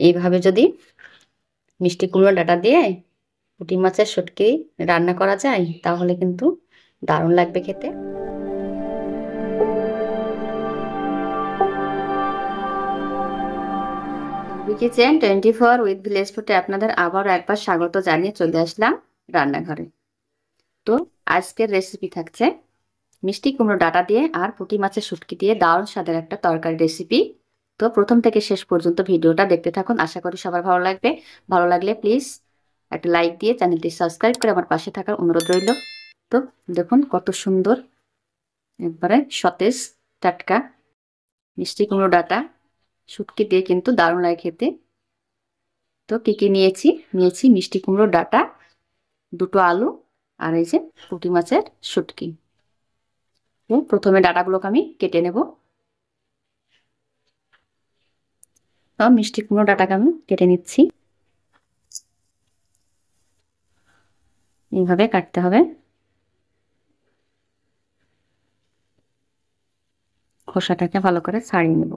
এইভাবে যদি মিষ্টি কুমড়ো ডাঁটা দিয়ে পুঁটি মাছের শুটকি রান্না করা যায় তাহলে কিন্তু দারুণ লাগবে খেতে। কিচেন 24 উইথ ভিলেজ ফুডে আপনাদের আবারও একবার স্বাগত জানিয়ে চলে আসলাম রান্নাঘরে। তো আজকের রেসিপি থাকছে মিষ্টি কুমড়ো ডাঁটা দিয়ে আর পুঁটি মাছের শুটকি দিয়ে দারুণ স্বাদের একটা তরকারি রেসিপি। তো প্রথম থেকে শেষ পর্যন্ত ভিডিওটা দেখতে থাকুন, আশা করি সবার ভালো লাগবে। ভালো লাগলে প্লিজ একটা লাইক দিয়ে চ্যানেলটি সাবস্ক্রাইব করে আমার পাশে থাকার অনুরোধ রইল। তো দেখুন কত সুন্দর একবারে সতেজ টাটকা মিষ্টি কুমড়ো ডাঁটা শুটকি দিয়ে কিন্তু দারুণ লাগে খেতে। তো কি কি নিয়েছি মিষ্টি কুমড়ো ডাঁটা, দুটো আলু, আর এই যে পুঁটি মাছের শুটকি। তো প্রথমে ডাঁটাগুলোকে আমি কেটে নেব। তো মিষ্টি কুমড়ো ডাঁটাকে আমি কেটে নিচ্ছি, এইভাবে কাটতে হবে। খোসাটাকে ভালো করে ছাড়িয়ে নেব।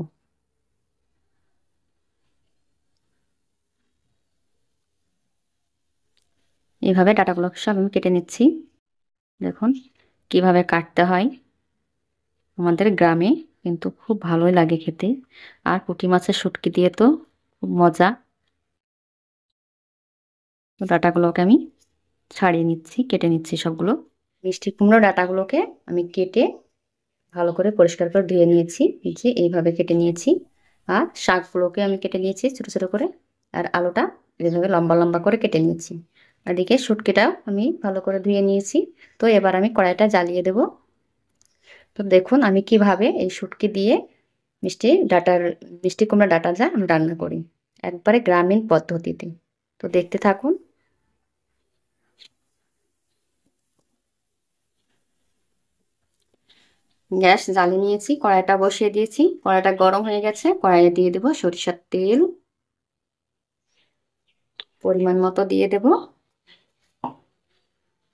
এইভাবে ডাঁটাগুলো সব আমি কেটে নিচ্ছি। দেখুন কিভাবে কাটতে হয়। আমাদের গ্রামে কিন্তু খুব ভালোই লাগে খেতে, আর পুঁটি মাছের শুটকি দিয়ে তো খুব মজা। তো ডাঁটাগুলোকে আমি ছাড়িয়ে নিচ্ছি, কেটে নিচ্ছি সবগুলো। মিষ্টি কুমড়ো ডাঁটাগুলোকে আমি কেটে ভালো করে পরিষ্কার করে ধুয়ে নিয়েছি, যে এইভাবে কেটে নিয়েছি। আর শাকগুলোকে আমি কেটে নিয়েছি ছোটো ছোটো করে, আর আলুটা এইভাবে লম্বা লম্বা করে কেটে নিয়েছি। আর এদিকে শুটকিটাও আমি ভালো করে ধুয়ে নিয়েছি। তো এবার আমি কড়াইটা জ্বালিয়ে দেব। তো দেখুন আমি কিভাবে এই শুটকি দিয়ে মিষ্টি কুমড়া ডাঁটা যা আমি রান্না করি একবারে গ্রামীণ পদ্ধতিতে। তো দেখতে থাকুন। গ্যাস জ্বালিয়ে নিয়েছি, কড়াইটা বসিয়ে দিয়েছি, কড়াইটা গরম হয়ে গেছে। কড়াইয়ে দিয়ে দেবো সরিষার তেল, পরিমাণ মতো দিয়ে দেব।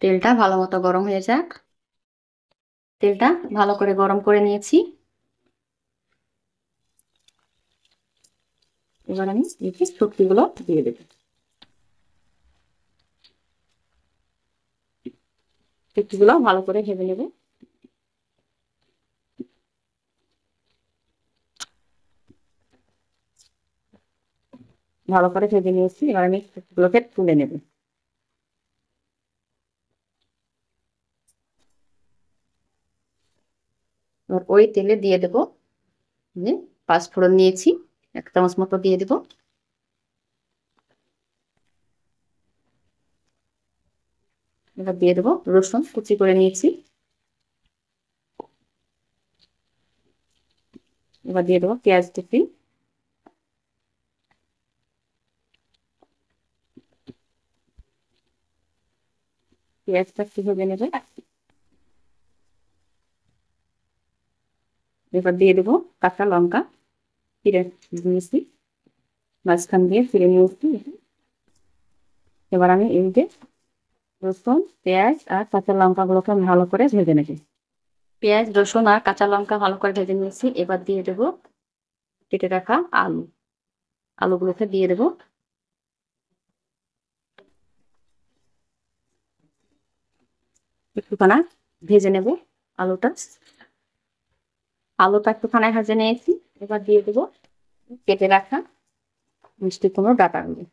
তেলটা ভালো মতো গরম হয়ে যাক। তেলটা ভালো করে গরম করে নিয়েছি। এবার আমি শুটকিগুলো দিয়ে দেবো। শুটকিগুলো ভালো করে ভেজে নেব। ভালো করে ভেজে নিয়েছি, এবার আমি শুটকিগুলোকে তুলে নেব। এবার ওই তেলে দিয়ে দেবো যে পাঁচফোড়ন নিয়েছি, 1 চামচ মতো দিয়ে দেবো। এবার দিয়ে দেবো রসুন কুচি করে নিয়েছি। এবার দিয়ে দেবো পেঁয়াজ কুচি। পেঁয়াজটা একটু ভেজে নেবে। এবার দিয়ে দেবো কাঁচা লঙ্কা চিড়ে নিয়েছি, মাঝখান দিয়ে চিড়ে নিয়েছি। এবার আমি এই যে রসুন, পেঁয়াজ আর কাঁচা লঙ্কাগুলোকে আমি ভালো করে ভেজে নেব। পেঁয়াজ, রসুন আর কাঁচা লঙ্কা ভালো করে ভেজে নিয়েছি। এবার দিয়ে দেবো কেটে রাখা আলু। আলুগুলোকে দিয়ে দেবো। একটুখানা ভেজে নেব আলুটা। আলুটা একটুখানা ভেজে নিয়েছি। এবার দিয়ে দেবো কেটে রাখা মিষ্টি কুমড়োর ডাঁটাগুলো।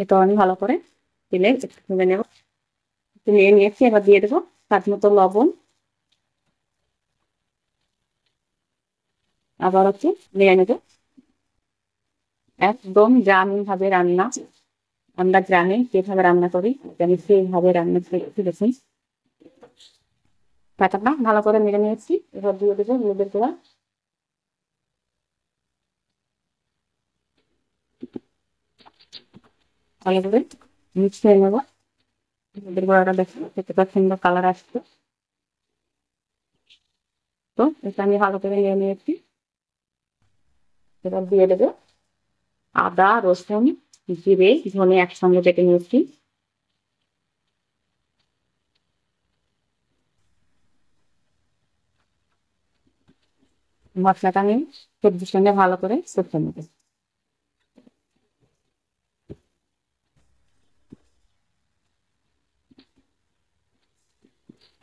এটা আমি ভালো করে তেলে একটু ভেজে নেব। একটু নিয়ে নিয়েছি। এবার দিয়ে দেবো স্বাদ মতো লবণ। আবার হচ্ছে নিয়ে নেবো। একদম গ্রামীণ ভাবে রান্না, আমরা গ্রামে যেভাবে রান্না করি আমি সেইভাবে রান্না করে দেখুন। পাতাটা ভালো করে মেরে নিয়েছি। এবার দিয়ে দেবো হলুদের গুঁড়া। ভালো করে মিশিয়ে নেবো। হলুদের গুঁড়াটা দেখুন কতটা সুন্দর কালার আসছে। তো এটা আমি ভালো করে নিয়ে নিয়েছি। এবার দিয়ে দেবো আদা, রসুন, জিরে, ধনে একসঙ্গে বেটে নিয়েছি। মশলাটা আমি সবজির সঙ্গে ভালো করে কষে নেব।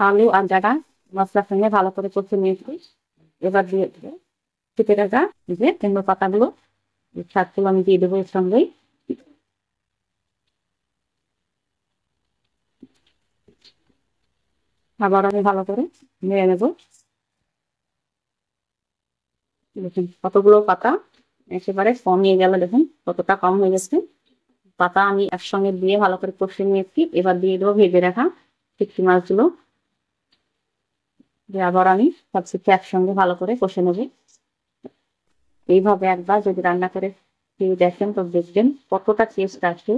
আলু আর ডাটা মশলার সঙ্গে ভালো করে কষে নিয়েছি। এবার দিয়ে দেবো কেটে রাখা যে কুমড়ো পাতাগুলো, শাকগুলো আমি দিয়ে দেবো এর সঙ্গেই। আবার আমি ভালো করে নেড়ে নেবো। দেখুন কতগুলো পাতা একেবারে কমিয়ে গেল, দেখুন কতটা কম হয়ে গেছে। পাতা আমি একসঙ্গে দিয়ে ভালো করে কষে নিয়েছি। এবার দিয়ে দেবো ভেজে রাখা চিংড়ি মাছগুলো, দিয়ে আবার আমি সবকিছু একসঙ্গে ভালো করে কষে নেব। এইভাবে একবার যদি রান্না করে খেয়ে দেখেন তো দেখবেন কতটা টেস্ট আসে,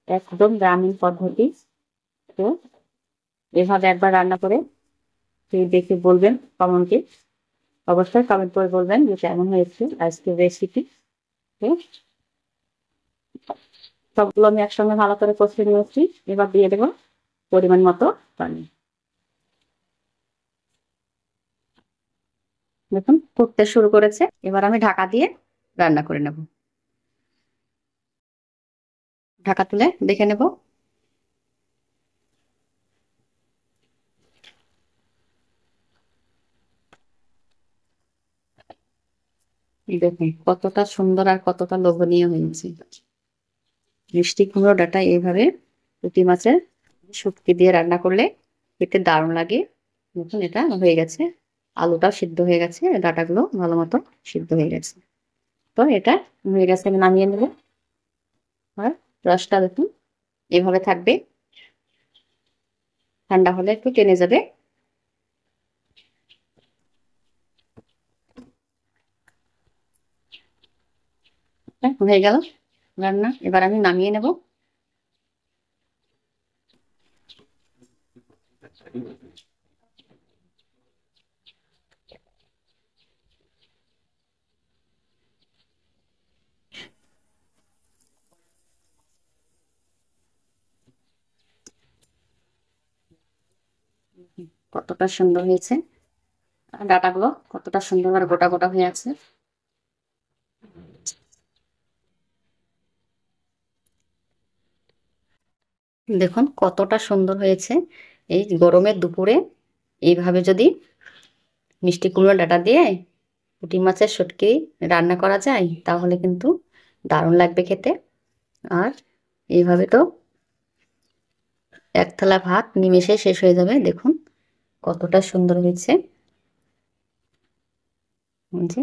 একদম গ্রামীণ পদ্ধতি। তো এভাবে একবার রান্না করে খেয়ে দেখে বলবেন কমেন্টে, অবশ্যই কমেন্ট করে বলবেন যে কেমন হয়েছে আজকের রেসিপি। সবগুলো আমি একসঙ্গে ভালো করে কষে নিয়েছি। এবার দিয়ে দেবো পরিমাণ মতো পানি। দেখুন ফুটতে শুরু করেছে, এবার আমি ঢাকা দিয়ে রান্না করে নেব। ঢাকা তুলে দেখে নেব। দেখুন কতটা সুন্দর আর কতটা লোভনীয় হয়েছে। মিষ্টি কুমড়ো ডাঁটা এইভাবে পুঁটি মাছের শুটকি দিয়ে রান্না করলে খেতে দারুণ লাগে। দেখুন এটা হয়ে গেছে, আলুটাও সিদ্ধ হয়ে গেছে, ডাঁটাগুলো ভালো মতো সিদ্ধ হয়ে গেছে। তো এটা হয়ে গেছে, আমি নামিয়ে নেব। আর রসটা দেখুন এভাবে থাকবে, ঠান্ডা হলে একটু টেনে যাবে। হয়ে গেল রান্না, এবার আমি নামিয়ে নেব। কতটা সুন্দর হয়েছে, ডাঁটাগুলো কতটা সুন্দর আর গোটা গোটা হয়ে আছে। দেখুন কতটা সুন্দর হয়েছে। এই গরমের দুপুরে এইভাবে যদি মিষ্টি কুমড়ো ডাঁটা দিয়ে পুঁটি মাছের শুটকি রান্না করা যায় তাহলে কিন্তু দারুণ লাগবে খেতে। আর এইভাবে তো এক থালা ভাত নিমেষে শেষ হয়ে যাবে। দেখুন কতটা সুন্দর হয়েছে। জি,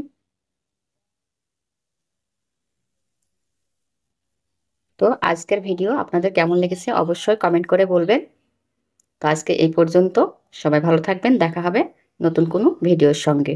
তো আজকের ভিডিও আপনাদের কেমন লেগেছে অবশ্যই কমেন্ট করে বলবেন। তো আজকে এই পর্যন্ত, সবাই ভালো থাকবেন, দেখা হবে নতুন কোনো ভিডিওর সঙ্গে।